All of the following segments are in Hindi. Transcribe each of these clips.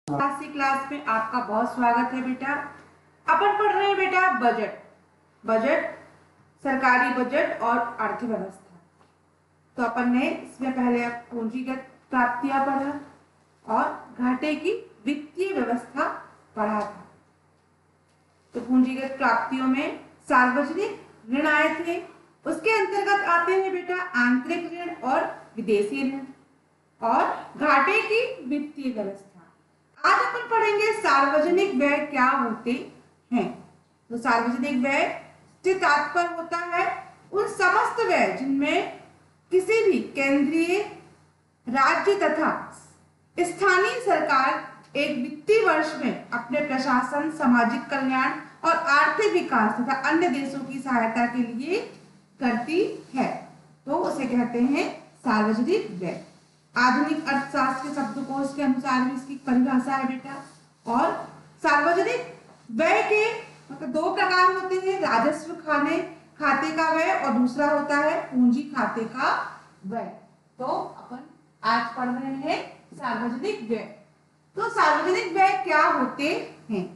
क्लासी क्लास में आपका बहुत स्वागत है बेटा। अपन पढ़ रहे हैं बेटा बजट। बजट, सरकारी बजट और अर्थव्यवस्था। तो अपन ने इसमें पहले पूंजीगत प्राप्तियां पढ़ा और घाटे की वित्तीय व्यवस्था पढ़ा था। तो पूंजीगत प्राप्तियों में सार्वजनिक ऋण आए थे, उसके अंतर्गत आते हैं बेटा आंतरिक ऋण और विदेशी ऋण और घाटे की वित्तीय व्यवस्था। आज अपन पढ़ेंगे सार्वजनिक व्यय क्या होते हैं। तो सार्वजनिक व्यय से तात्पर्य होता है उन समस्त व्यय जिनमें किसी भी केंद्रीय, राज्य तथा स्थानीय सरकार एक वित्तीय वर्ष में अपने प्रशासन, सामाजिक कल्याण और आर्थिक विकास तथा अन्य देशों की सहायता के लिए करती है, तो उसे कहते हैं सार्वजनिक व्यय। आधुनिक अर्थशास्त्र के शब्दकोश के अनुसार भी इसकी परिभाषा है बेटा। और सार्वजनिक व्यय के मतलब दो प्रकार होते हैं, राजस्व खाते का व्यय और दूसरा होता है पूंजी खाते का व्यय। तो अपन आज पढ़ रहे हैं सार्वजनिक व्यय। तो सार्वजनिक व्यय क्या होते हैं?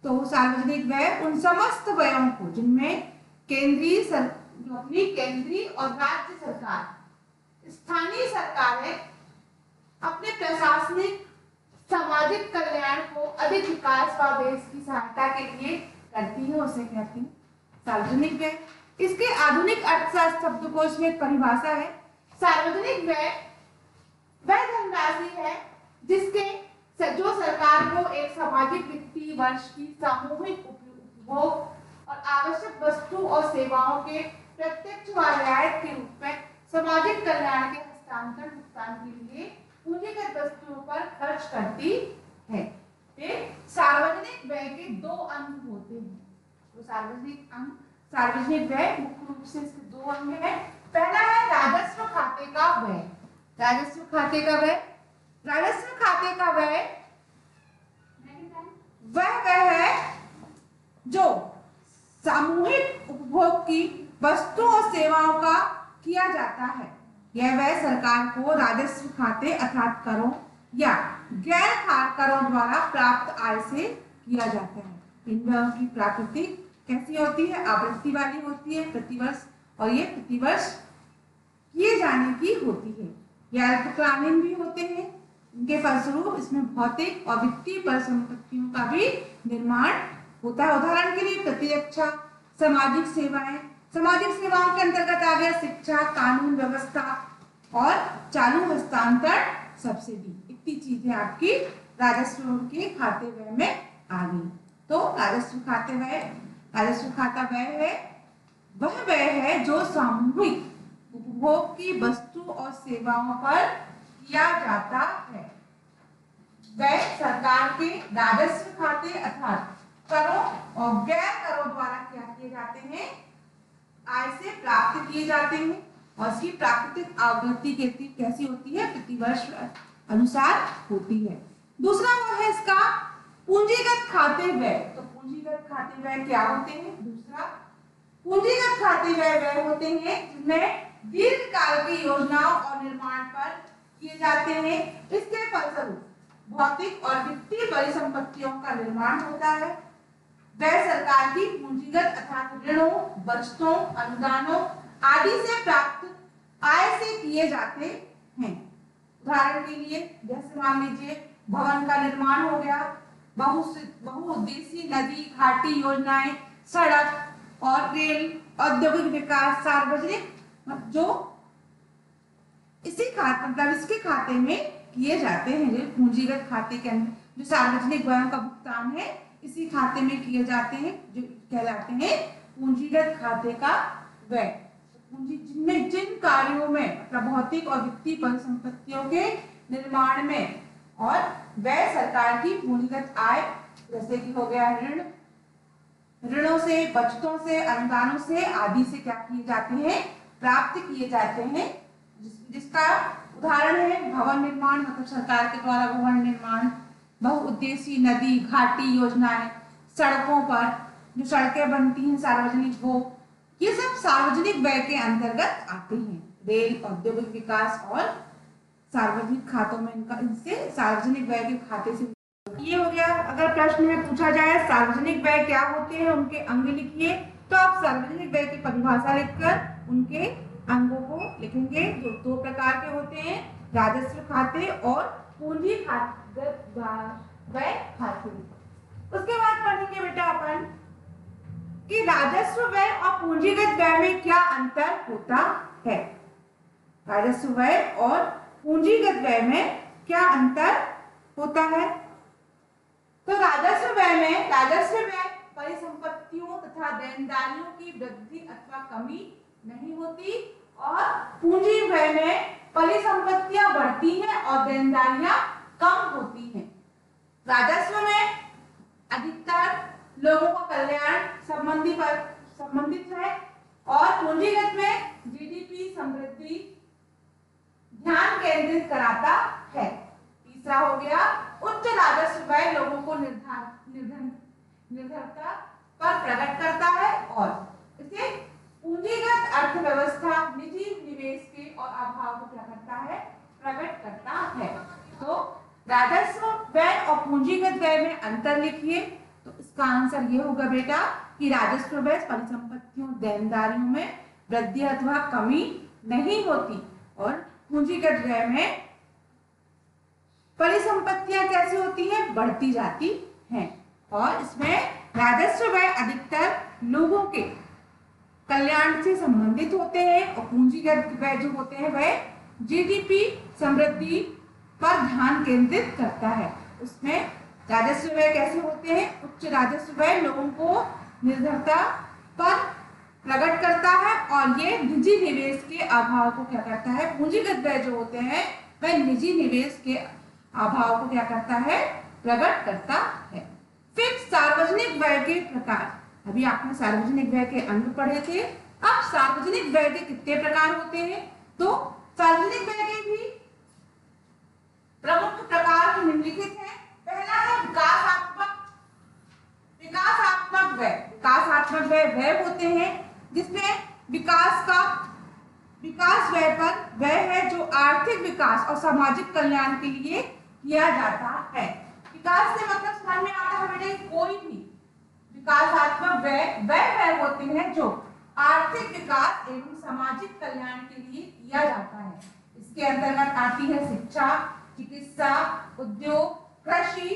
तो सार्वजनिक व्यय उन समस्त व्ययों को जिनमें केंद्रीय और राज्य सरकार, स्थानीय सरकारें अपने प्रशासनिक, सामाजिक कल्याण को अधिक विकास व देश की सहायता के लिए करती है, उसे कहते हैं सार्वजनिक व्यय। इसके आधुनिक अर्थशास्त्र शब्दकोश में परिभाषा है, सार्वजनिक व्यय वह धनराशि है जो सरकार को एक सामाजिक वित्तीय वर्ष की सामूहिक उपभोग और आवश्यक वस्तु और सेवाओं के प्रत्यक्ष व रियायत के रूप में सामाजिक कल्याण के हस्तांतरण भुगतान के लिए पूंजीगत वस्तुओं पर खर्च करती है। सार्वजनिक व्यय के दो अंग होते हैं। तो सार्वजनिक व्यय मुख्य रूप से इसके दो अंग हैं। पहला है राजस्व खाते का व्यय। राजस्व खाते का व्यय वह है जो सामूहिक उपभोग की वस्तुओं और सेवाओं का किया जाता है। यह व्यय सरकार को राजस्व खाते अर्थात करों या गैर करों द्वारा प्राप्त आय से किया जाता है। इन व्ययों की प्रकृति कैसी होती है? आवृत्ति वाली होती है प्रतिवर्ष, और ये प्रतिवर्ष किए जाने की होती है। यह अल्पकालीन भी होते हैं। इनके फलस्वरूप इसमें भौतिक और वित्तीय परिसंपत्तियों का भी निर्माण होता है। उदाहरण के लिए प्रतिरक्षा, सामाजिक सेवाएं, सामाजिक सेवाओं के अंतर्गत आ गया शिक्षा, कानून व्यवस्था और चालू हस्तांतरण सब्सिडी। इतनी चीजें आपकी राजस्व के खाते व्यय में आ गई। तो राजस्व खाता व्यय है वह व्यय है जो सामूहिक उपभोग की वस्तु और सेवाओं पर किया जाता है। व्यय सरकार के राजस्व खाते अर्थात करों और गैर करों द्वारा क्या किए जाते हैं? आय से प्राप्त किए जाते हैं। और इसकी प्राकृतिक आवृत्ति कैसी होती है? प्रतिवर्ष अनुसार होती है। दूसरा वो है इसका पूंजीगत खाते व्यय। तो पूंजीगत खाते व्यय क्या होते हैं? दूसरा पूंजीगत खाते व्यय होते हैं जिनमें दीर्घकाल की योजनाओं और निर्माण पर किए जाते हैं। इसके फलस्वरूप भौतिक और वित्तीय परिसंपत्तियों का निर्माण होता है। वह सरकार की पूंजीगत अर्थात ऋणों, बचतों, अनुदानों आदि से प्राप्त आय से किए जाते हैं। उदाहरण के लिए जैसे मान लीजिए भवन का निर्माण हो गया, बहुउद्देशीय नदी घाटी योजनाएं, सड़क और रेल, औद्योगिक विकास, सार्वजनिक जो इसके खाते में किए जाते हैं। जो पूंजीगत खाते के अंदर जो सार्वजनिक व्ययों का भुगतान है इसी खाते में किए जाते हैं, जो कहलाते हैं पूंजीगत खाते का व्यय। पूंजी जिनमें जिन कार्यों में मतलब भौतिक और वित्तीय परिसंपत्तियों के निर्माण में और व्यय सरकार की पूंजीगत आय जैसे कि हो गया ऋणों से, बचतों से, अनुदानों से आदि से क्या किए जाते हैं? प्राप्त किए जाते हैं। जिसका उदाहरण है भवन निर्माण, मतलब सरकार के द्वारा भवन निर्माण, बहुउद्देशीय नदी घाटी योजनाएं, सड़कों पर जो सड़कें बनती हैं सार्वजनिक, वो ये सब सार्वजनिक व्यय के अंतर्गत आते हैं। रेल, औद्योगिक विकास और सार्वजनिक खातों में इनका, इनसे सार्वजनिक व्यय के खाते से। ये हो गया। अगर प्रश्न में पूछा जाए सार्वजनिक व्यय क्या होते हैं, उनके अंग लिखिए, तो आप सार्वजनिक व्यय की परिभाषा लिखकर उनके अंगों को लिखेंगे। जो दो प्रकार के होते हैं, राजस्व खाते और पूंजी व्यय खाते। उसके बाद पढ़ेंगे बेटा अपन कि राजस्व व्यय और पूंजीगत व्यय में क्या अंतर होता है। राजस्व व्यय और पूंजीगत व्यय में क्या अंतर होता है। तो राजस्व व्यय में, राजस्व व्यय परिसंपत्तियों तथा देनदारियों की वृद्धि अथवा कमी नहीं होती, और पूंजी व्यय में परिसंपत्तियां बढ़ती हैं और देनदारियां कम होती हैं। राजस्व में अधिकतर लोगों का कल्याण संबंधित है, और पूंजीगत में जीडीपी समृद्धि ध्यान केंद्रित कराता है। तीसरा हो गया, उच्च राजस्व व्यय लोगों को निर्भरता पर प्रकट करता है, और इसे पूंजीगत अर्थव्यवस्था निजी निवेश के और अभाव को क्या करता है, प्रकट करता है। तो राजस्व व्यय और पूंजीगत व्यय में अंतर लिखिए। तो इसका आंसर ये होगा बेटा कि राजस्व व्यय परिसंपत्तियों देनदारियों में वृद्धि अथवा कमी नहीं होती, और पूंजीगत व्यय में परिसंपत्तियां कैसी होती हैं, बढ़ती जाती हैं। और इसमें राजस्व व्यय अधिकतर लोगों के कल्याण से संबंधित होते हैं, और पूंजीगत व्यय जो होते हैं वह जीडीपी समृद्धि पर ध्यान केंद्रित करता है। उसमें राजस्व व्यय कैसे होते हैं, उच्च राजस्व व्यय लोगों को निर्भरता पर प्रकट करता है, और ये निजी निवेश के अभाव को क्या करता है। पूंजीगत व्यय जो होते हैं वह निजी निवेश के अभाव को क्या करता है, प्रकट करता है। फिर सार्वजनिक व्यय के प्रकार। अभी आपने सार्वजनिक व्यय के अंग पढ़े थे, अब सार्वजनिक व्यय के कितने प्रकार होते हैं। तो सार्वजनिक व्यय के भी प्रमुख प्रकार निम्नलिखित हैं। पहला है विकासात्मक व्यय। विकासात्मक व्यय वह होते हैं जिसमें विकास व्यय पर व्यय है जो आर्थिक विकास और सामाजिक कल्याण के लिए किया जाता है। विकास से मतलब समझ में आता है बेटे, कोई भी विकासात्मक व्यय होते हैं जो आर्थिक विकास एवं सामाजिक कल्याण के लिए किया जाता है। इसके अंतर्गत आती है शिक्षा, चिकित्सा, उद्योग, कृषि,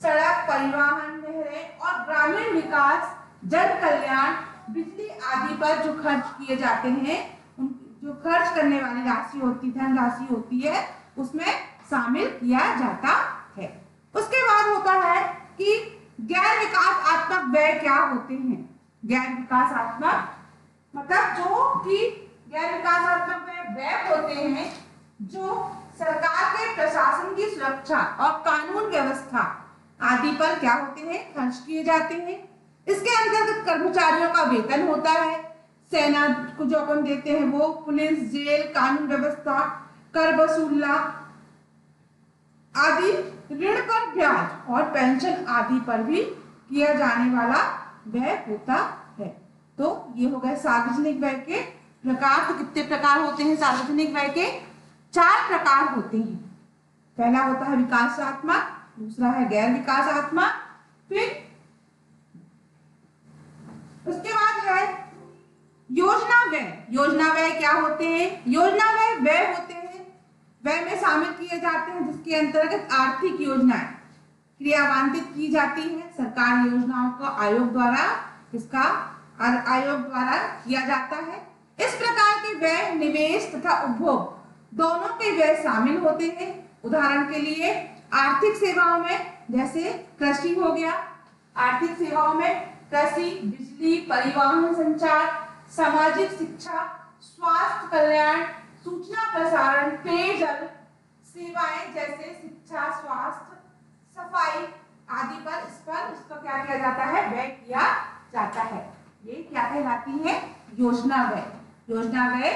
सड़क परिवहन, नहरें और ग्रामीण विकास, जन कल्याण, बिजली आदि पर जो खर्च किए जाते हैं, जो खर्च करने वाली राशि होती, धनराशि होती है, उसमें शामिल किया जाता है। उसके बाद होता है कि गैर विकासात्मक व्यय क्या होते हैं। गैर विकासात्मक मतलब जो कि गैर विकासात्मक व्यय होते हैं जो सरकार के प्रशासन की सुरक्षा और कानून व्यवस्था आदि पर क्या होते हैं, खर्च किए जाते हैं। इसके अंतर्गत कर्मचारियों का वेतन होता है, सेना को जो अपन देते हैं वो, पुलिस, जेल, कानून व्यवस्था, कर वसूलना आदि, ऋण पर ब्याज और पेंशन आदि पर भी किया जाने वाला व्यय होता है। तो ये हो गए सार्वजनिक व्यय के प्रकार। तो कितने प्रकार होते हैं सार्वजनिक व्यय के? 4 प्रकार होते हैं। पहला होता है विकासात्मक, दूसरा है गैर विकासात्मक, फिर उसके बाद है योजना व्यय। योजना व्यय क्या होते हैं? योजना व्यय व्यय होते हैं व्यय में शामिल किए जाते हैं जिसके अंतर्गत आर्थिक योजनाएं क्रियान्वित की जाती हैं। सरकार योजनाओं को आयोग द्वारा किया जाता है। इस प्रकार के व्यय निवेश तथा उपभोग दोनों के व्यय शामिल होते हैं। उदाहरण के लिए आर्थिक सेवाओं में जैसे कृषि हो गया, आर्थिक सेवाओं में कृषि, बिजली, परिवहन, संचार, सामाजिक शिक्षा, स्वास्थ्य कल्याण, सूचना प्रसारण, पेयजल सेवाएं जैसे शिक्षा, स्वास्थ्य, सफाई आदि पर इसका क्या किया जाता है, व्यय किया जाता है। ये क्या कहलाती है? योजना व्यय। योजना व्यय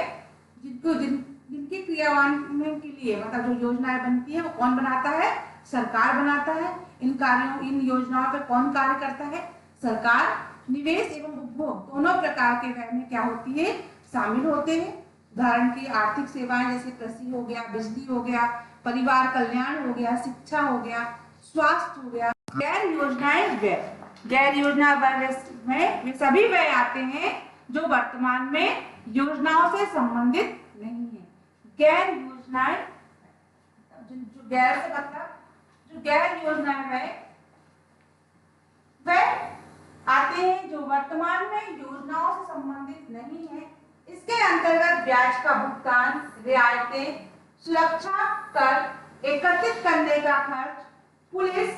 जिनके क्रियान्वयन के लिए मतलब जो योजनाएं बनती है वो कौन बनाता है? सरकार बनाता है। इन योजनाओं पर कौन कार्य करता है? सरकार। निवेश एवं उपभोग दोनों प्रकार के व्यय में क्या होती है? शामिल होते हैं। उदाहरण की आर्थिक सेवाएं जैसे कृषि हो गया, बिजली हो गया, परिवार कल्याण हो गया, शिक्षा हो गया, स्वास्थ्य हो गया। गैर योजनाएं व्यय, गैर योजना व्यय में वे सभी व्यय आते हैं जो वर्तमान में योजनाओं से संबंधित नहीं है। गैर योजनाएं, जो गैर से मतलब जो गैर योजनाएं वह आते हैं जो वर्तमान में योजनाओं से संबंधित नहीं है। इसके अंतर्गत ब्याज का भुगतान, रियायतें, सुरक्षा कर एकत्रित करने का खर्च, पुलिस,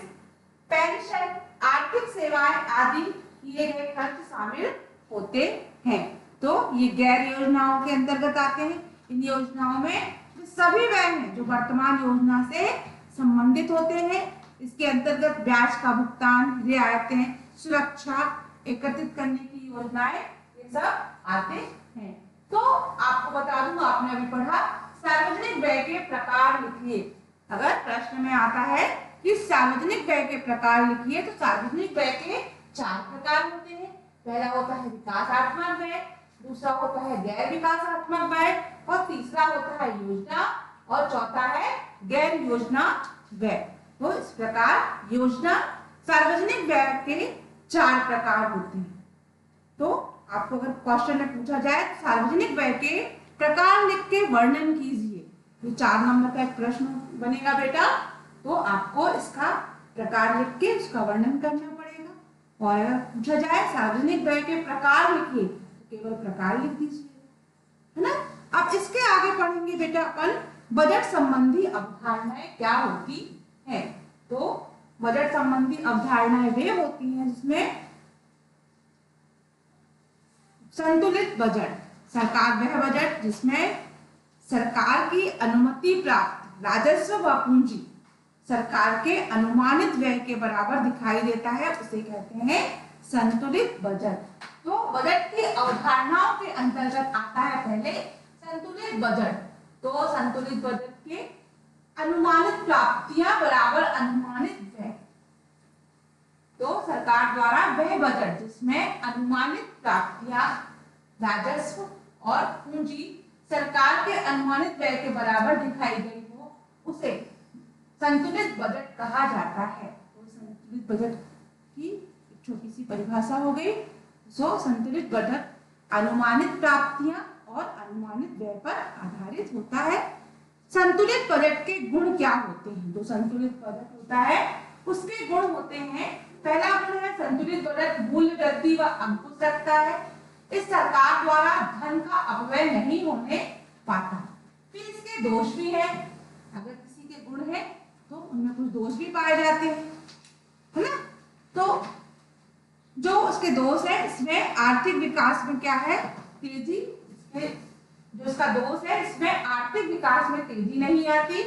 पेंशन, आर्थिक सेवाएं आदि किए गए खर्च शामिल होते हैं। तो ये गैर योजनाओं के अंतर्गत आते हैं। इन योजनाओं में सभी व्यय हैं जो वर्तमान योजना से संबंधित होते हैं। इसके अंतर्गत ब्याज का भुगतान, रियायतें, सुरक्षा, एकत्रित करने की योजनाएं, ये सब आते हैं। तो आपको बता दूं, आपने अभी पढ़ा सार्वजनिक व्यय के प्रकार लिखिए। अगर प्रश्न में आता है कि सार्वजनिक व्यय के प्रकार लिखिए, तो सार्वजनिक व्यय के 4 प्रकार होते हैं। पहला होता है विकासात्मक व्यय, दूसरा होता है गैर विकासात्मक व्यय, और तीसरा होता है योजना, और चौथा है गैर योजना व्यय। तो इस प्रकार योजना सार्वजनिक व्यय के 4 प्रकार होते हैं। तो आपको अगर क्वेश्चन में पूछा जाए तो सार्वजनिक व्यय के प्रकार लिख के वर्णन कीजिए, ये 4 नंबर का एक प्रश्न बनेगा बेटा। तो आपको इसका प्रकार लिख के उसका वर्णन करना पड़ेगा। और अगर पूछा जाए सार्वजनिक व्यय के प्रकार लिखिए, तो केवल प्रकार लिख दीजिए, है ना। अब इसके आगे पढ़ेंगे बेटा अपन बजट संबंधी अवधारणाएं क्या होती है। तो बजट संबंधी अवधारणाएं वे होती हैं जिसमें संतुलित बजट, सरकार वह बजट जिसमें सरकार की अनुमति प्राप्त राजस्व व पूंजी सरकार के अनुमानित व्यय के बराबर दिखाई देता है, उसे कहते हैं संतुलित बजट। तो बजट की अवधारणाओं के अंतर्गत आता है पहले संतुलित बजट। तो संतुलित बजट के अनुमानित प्राप्तियां बराबर अनुमानित व्यय। तो सरकार द्वारा वह बजट जिसमें अनुमानित प्राप्तियां राजस्व और पूंजी सरकार के अनुमानित व्यय के बराबर दिखाई गई हो, उसे संतुलित बजट कहा जाता है। तो संतुलित बजट की एक छोटी सी परिभाषा हो गई। सो संतुलित बजट अनुमानित प्राप्तियां और अनुमानित व्यय पर आधारित होता है। संतुलित बजट के गुण क्या होते हैं? जो संतुलित बजट होता है उसके गुण होते हैं, पहला गुण है संतुलित बजट मूल्य वृद्धि व अंकुश रखता है। इस सरकार द्वारा धन का अपव्यय नहीं होने पाता। फिर इसके दोष भी हैं, अगर किसी के गुण है तो उनमें कुछ दोष भी पाए जाते हैं, है ना। तो जो उसके दोष है, इसमें आर्थिक विकास में क्या है, तेजी। जो इसका दोष है, इसमें आर्थिक विकास में तेजी नहीं आती,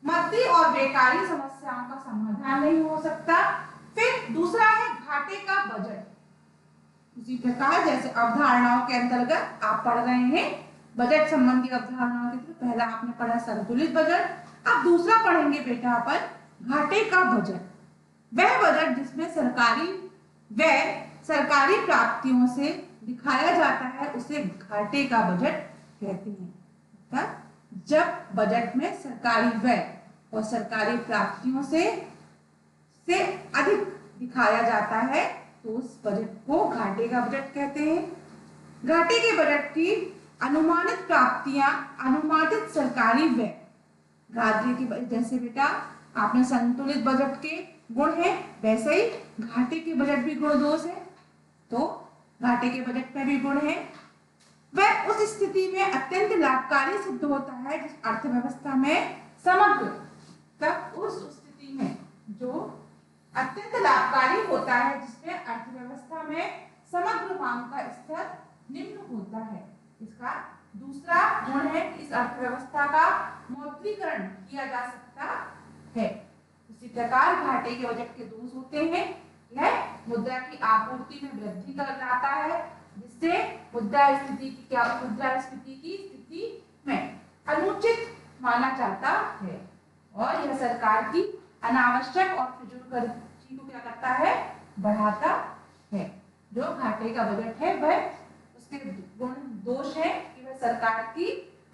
मद्दी और बेकारी समस्याओं का समाधान नहीं हो सकता। फिर दूसरा है घाटे का बजट। उसी प्रकार जैसे अवधारणाओं के अंतर्गत आप पढ़ रहे हैं बजट संबंधी अवधारणाओं के थ्रू, पहला आपने पढ़ा संतुलित बजट, अब दूसरा पढ़ेंगे बेटा अपन घाटे का बजट। वह बजट जिसमें सरकारी व्यय सरकारी प्राप्तियों से दिखाया जाता है, उसे घाटे का बजट कहते हैं। जब बजट में सरकारी व्यय और सरकारी प्राप्तियों से अधिक दिखाया जाता है, तो उस बजट को घाटे का बजट कहते हैं। घाटे के बजट की अनुमानित प्राप्तियां अनुमानित सरकारी व्यय, घाटे के जैसे बेटा आपने संतुलित बजट के गुण है, वैसे ही घाटे के बजट भी गुण दोष है। तो घाटे के बजट में भी गुण है, वह उस स्थिति में अत्यंत लाभकारी सिद्ध होता है जिस अर्थव्यवस्था में समग्र तक उस स्थिति में जो अत्यंत लाभकारी होता है जिसमें अर्थव्यवस्था में समग्र मांग का स्तर निम्न होता है। इसका दूसरा गुण है कि इस अर्थव्यवस्था का मौद्रीकरण किया जा सकता है। इसी प्रकार घाटे के बजट के दोष होते हैं, यह मुद्रा की आपूर्ति में वृद्धि कर लाता है, जिससे मुद्रास्फीति की स्थिति में अनुचित माना जाता है, और यह सरकार की अनावश्यक और फिजूल खर्ची को क्या करता है, बढ़ाता है। जो घाटे का बजट है वह उस उसके गुण दोष है कि वह सरकार की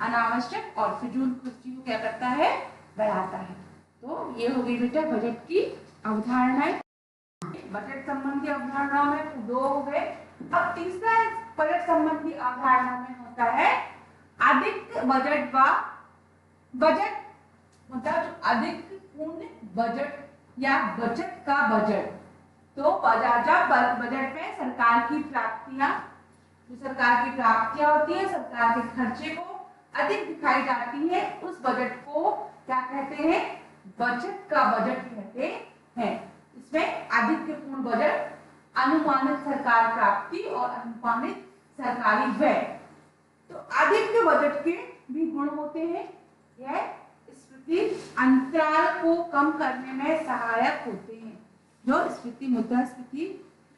अनावश्यक और फिजूल खर्ची को क्या करता है, बढ़ाता है। तो ये हो गई बेटा बजट की अवधारणाएं। बजट संबंधी अवधारणाओं में दो हो गए। अब तीसरा बजट संबंधी अवधारणा में होता है अधिक बजट व बजट, मतलब अधिक पूर्ण बजट या बचत का बजट। तो जब बजट में सरकार की प्राप्तियां, जो सरकार की प्राप्तियां होती है, सरकार के खर्चे को अधिक दिखाई जाती है, उस बजट को क्या कहते हैं, बचत का बजट कहते हैं। इसमें अधिक पूर्ण बजट, अनुमानित सरकार प्राप्ति और अनुमानित सरकारी व्यय। तो अधिक बजट के भी गुण होते हैं। यह स्फीति अंतराल को कम करने में सहायक होते हैं। जो स्फीति मुद्रास्फीति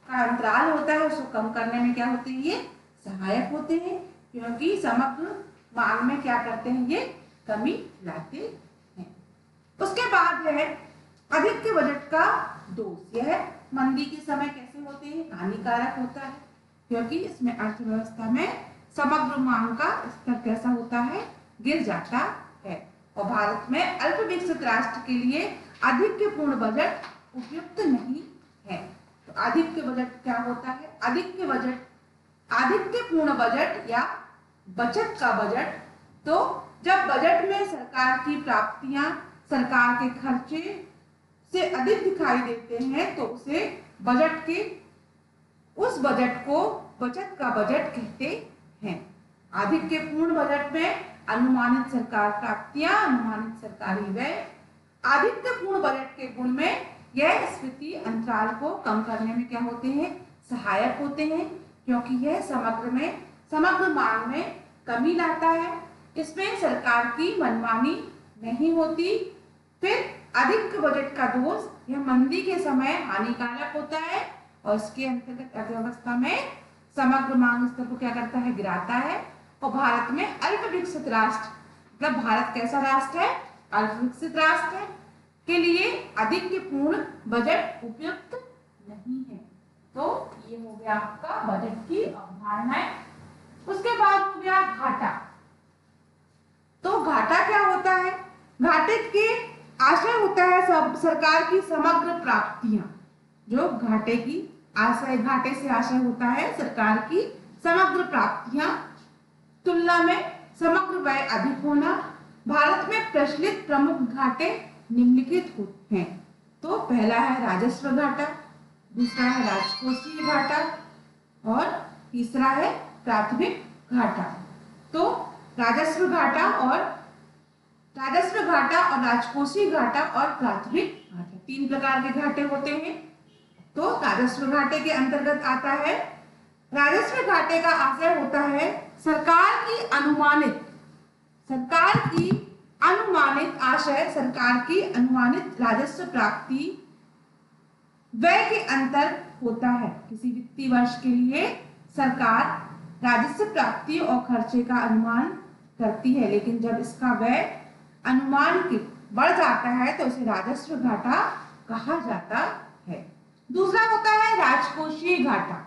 का अंतराल होता है उसको कम करने में क्या होते हैं, ये सहायक होते हैं, क्योंकि समग्र मांग में क्या करते हैं, ये कमी लाते हैं। उसके बाद है अधिक के बजट का दोष। यह मंदी के समय कैसे होते हैं, हानिकारक होता है, क्योंकि इसमें अर्थव्यवस्था में समग्र मांग का स्तर कैसा होता है, गिर जाता है। और भारत में अल्प विकसित राष्ट्र के लिए अधिक के पूर्ण बजट उपयुक्त नहीं है। तो अधिक के बजट क्या होता है, अधिक के पूर्ण बजट या बचत का बजट। तो जब बजट में सरकार की प्राप्तियां सरकार के खर्चे से अधिक दिखाई देते हैं तो उसे उस बजट को बचत का बजट कहते हैं। अधिक के पूर्ण बजट में अनुमानित सरकार प्राप्तियां, अनुमानित सरकारी व्यय। अधिक के पूर्ण बजट के गुण में यह स्फीति अंतराल को कम करने में क्या होते हैं, सहायक होते हैं, क्योंकि यह समग्र मांग में कमी लाता है। इसमें सरकार की मनमानी नहीं होती। फिर अधिक बजट का दोष, यह मंदी के समय हानिकारक होता है और इसके अंतर्गत अर्थव्यवस्था में समग्र मांग स्तर को क्या करता है, गिराता है। और भारत में अल्प विकसित राष्ट्र, मतलब भारत कैसा राष्ट्र है, अल्प विकसित राष्ट्र है, के लिए अधिक के पूर्ण बजट उपयुक्त नहीं है। तो ये हो गया आपका बजट की अवधारणाएं। उसके बाद हो गया घाटा। तो घाटा क्या होता है, घाटे के आशय होता है सरकार की समग्र प्राप्तियां। जो घाटे से आशय होता है सरकार की समग्र प्राप्तियां, तुलना में समग्र व्यय अधिक होना। भारत में प्रचलित प्रमुख घाटे निम्नलिखित होते हैं। तो पहला है राजस्व घाटा, दूसरा है राजकोषीय घाटा और तीसरा है प्राथमिक घाटा। तो राजस्व घाटा और राजकोषीय घाटा और प्राथमिक घाटा, तीन प्रकार के घाटे होते हैं। तो राजस्व घाटे के अंतर्गत आता है, राजस्व घाटे का आशय होता है सरकार की अनुमानित राजस्व प्राप्ति व्यय के अंतर होता है। किसी वित्तीय वर्ष के लिए सरकार राजस्व प्राप्ति और खर्चे का अनुमान करती है, लेकिन जब इसका व्यय अनुमान के बढ़ जाता है तो उसे राजस्व घाटा कहा जाता है। दूसरा होता है राजकोषीय घाटा।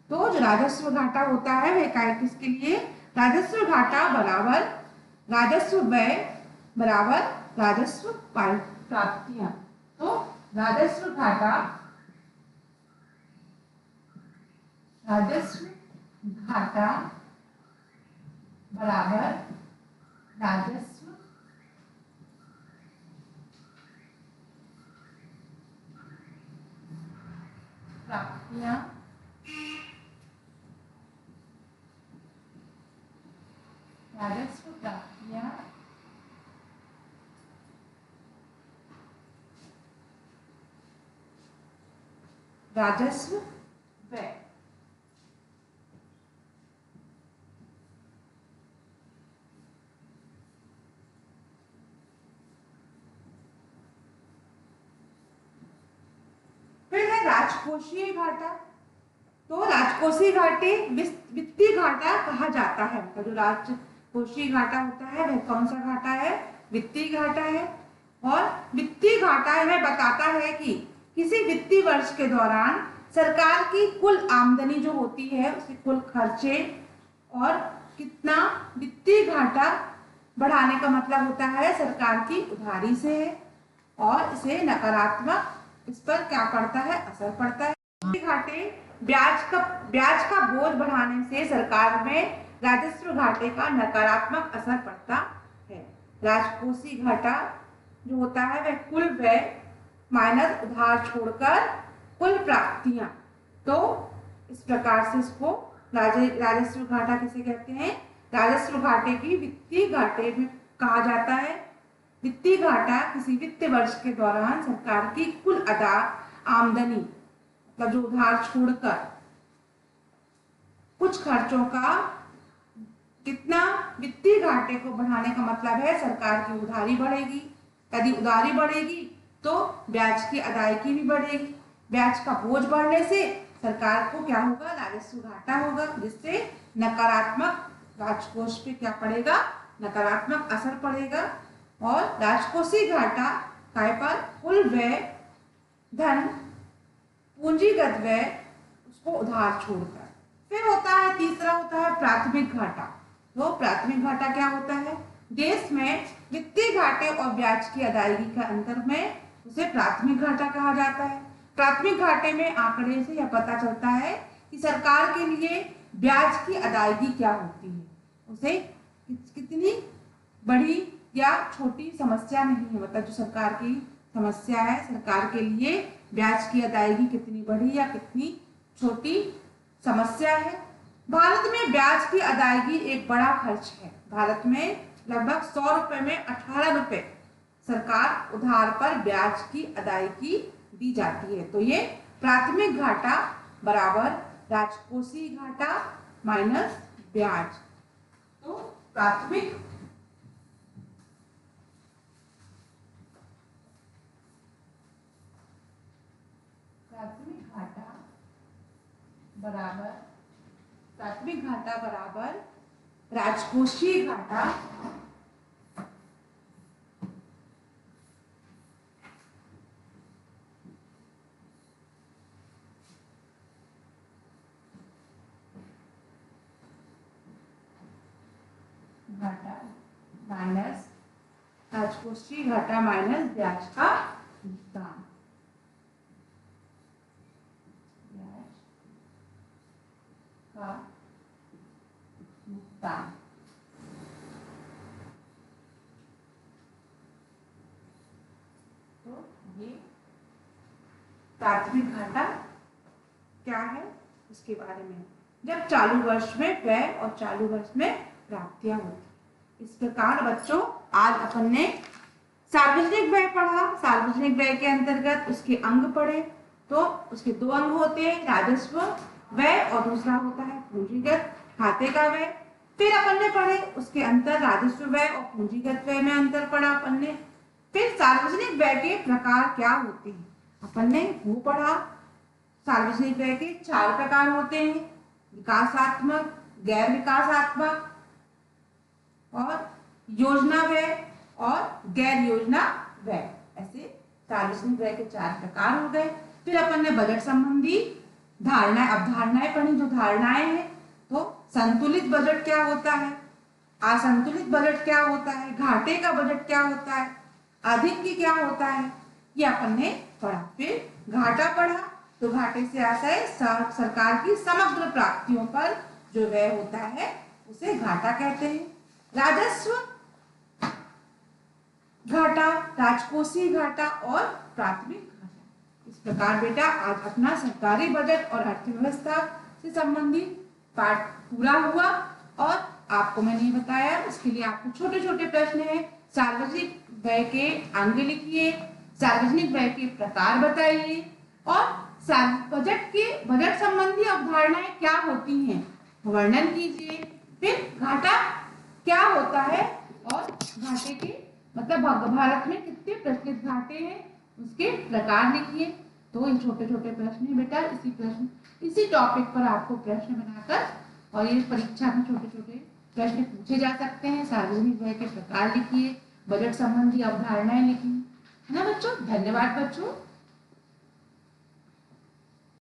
तो जो राजस्व घाटा होता है वह किसके लिए, राजस्व घाटा बराबर राजस्व व्यय बराबर राजस्व प्राप्तियां। तो राजस्व घाटा बराबर राजस्व प्राप्तियां। राजस्व व्यय। फिर है राजकोषीय घाटा। तो राजकोषीय घाटे वित्तीय घाटा कहा जाता है। मतलब जो राजकोषीय घाटा होता है वह कौन सा घाटा है, वित्तीय घाटा है। और वित्तीय घाटा यह बताता है कि किसी वित्तीय वर्ष के दौरान सरकार की कुल आमदनी जो होती है उसके कुल खर्चे और कितना वित्तीय घाटा बढ़ाने का मतलब होता है सरकार की उधारी से है और इसे नकारात्मक इस पर क्या पड़ता है, असर पड़ता है। घाटे ब्याज का बोझ बढ़ाने से सरकार में राजस्व घाटे का नकारात्मक असर पड़ता है। राजकोषीय घाटा जो होता है वह कुल व्यय माइनस उधार छोड़कर कुल प्राप्तियां। तो इस प्रकार से इसको राजस्व घाटा किसे कहते हैं, राजस्व घाटे की वित्तीय घाटे भी कहा जाता है। वित्तीय घाटा किसी वित्तीय वर्ष के दौरान सरकार की कुल आमदनी मतलब जो उधार छोड़कर कुछ खर्चों का कितना वित्तीय घाटे को बढ़ाने का मतलब है सरकार की उधारी बढ़ेगी। यदि उधारी बढ़ेगी तो ब्याज की अदायगी भी बढ़ेगी। ब्याज का बोझ बढ़ने से सरकार को क्या होगा, राजस्व घाटा होगा, जिससे नकारात्मक राजकोष पे क्या पड़ेगा, नकारात्मक असर पड़ेगा। और राजकोषीय घाटा काय पर कुल व्यय धन पूंजीगत व्यय उसको उधार छोड़कर। फिर होता है तीसरा होता है प्राथमिक घाटा। तो प्राथमिक घाटा क्या होता है, देश में वित्तीय घाटे और ब्याज की अदायगी के अंतर में उसे प्राथमिक घाटा कहा जाता है। प्राथमिक घाटे में आंकड़े से यह पता चलता है कि सरकार के लिए ब्याज की अदायगी क्या होती है, उसे कितनी बड़ी या छोटी समस्या नहीं है, मतलब जो सरकार की समस्या है सरकार के लिए ब्याज की अदायगी कितनी बड़ी या कितनी छोटी समस्या है। भारत में ब्याज की अदायगी एक बड़ा खर्च है। भारत में लगभग 100 रुपए में 18 रुपए सरकार उधार पर ब्याज की अदायगी दी जाती है। तो ये प्राथमिक घाटा बराबर राजकोषीय घाटा माइनस ब्याज। तो प्राथमिक घाटा बराबर राजकोषीय घाटा माइनस राजकोषीय घाटा माइनस ब्याज का भुगतान। ब्याज का भुगतान। तो ये प्राथमिक घाटा क्या है उसके बारे में, जब चालू वर्ष में व्यय और चालू वर्ष में प्राप्तियां होती। इस प्रकार बच्चों आज अपन ने सार्वजनिक व्यय पढ़ा। सार्वजनिक व्यय के अंतर्गत उसके अंग पढ़े। तो उसके दो अंग होते हैं, राजस्व व्यय और दूसरा होता है पूंजीगत खाते का व्यय। फिर अपन ने पढ़े उसके अंतर राजस्व व्यय और पूंजीगत व्यय में अंतर पढ़ा अपन ने। फिर सार्वजनिक व्यय के प्रकार क्या होते हैं अपन ने वो पढ़ा। सार्वजनिक व्यय के 4 प्रकार होते हैं, विकासात्मक, गैर विकासात्मक और योजना व्यय और गैर योजना व्यय। ऐसे सार्वजनिक व्यय के 4 प्रकार हो गए। फिर अपन ने बजट संबंधी धारणाएं अवधारणाएं पढ़ी। जो धारणाएं हैं तो संतुलित बजट क्या होता है, असंतुलित बजट क्या होता है, घाटे का बजट क्या होता है, अधिक की क्या होता है, ये अपन ने पढ़ा। फिर घाटा पढ़ा। तो घाटे से आता है सरकार की समग्र प्राप्तियों पर जो व्यय होता है उसे घाटा कहते हैं। राजस्व घाटा, राजकोषीय घाटा और प्राथमिक घाटा। इस प्रकार बेटा आज अपना सरकारी बजट और अर्थव्यवस्था से संबंधित पाठ पूरा हुआ। और आपको मैंने ये बताया इसके लिए आपको छोटे छोटे प्रश्न हैं। सार्वजनिक व्यय के अंग लिखिए, सार्वजनिक व्यय के प्रकार बताइए और बजट संबंधी अवधारणाएं क्या होती हैं वर्णन कीजिए। फिर घाटा क्या होता है और घाटे के मतलब भारत में कितने प्रचलित घाटे हैं उसके प्रकार लिखिए। तो ये छोटे छोटे प्रश्न है बेटा, इसी टॉपिक पर आपको प्रश्न बनाकर और ये परीक्षा में छोटे छोटे प्रश्न पूछे जा सकते हैं। सार्वजनिक व्यय के प्रकार लिखिए, बजट संबंधी अवधारणाएं लिखिए, है ना बच्चों। धन्यवाद बच्चों।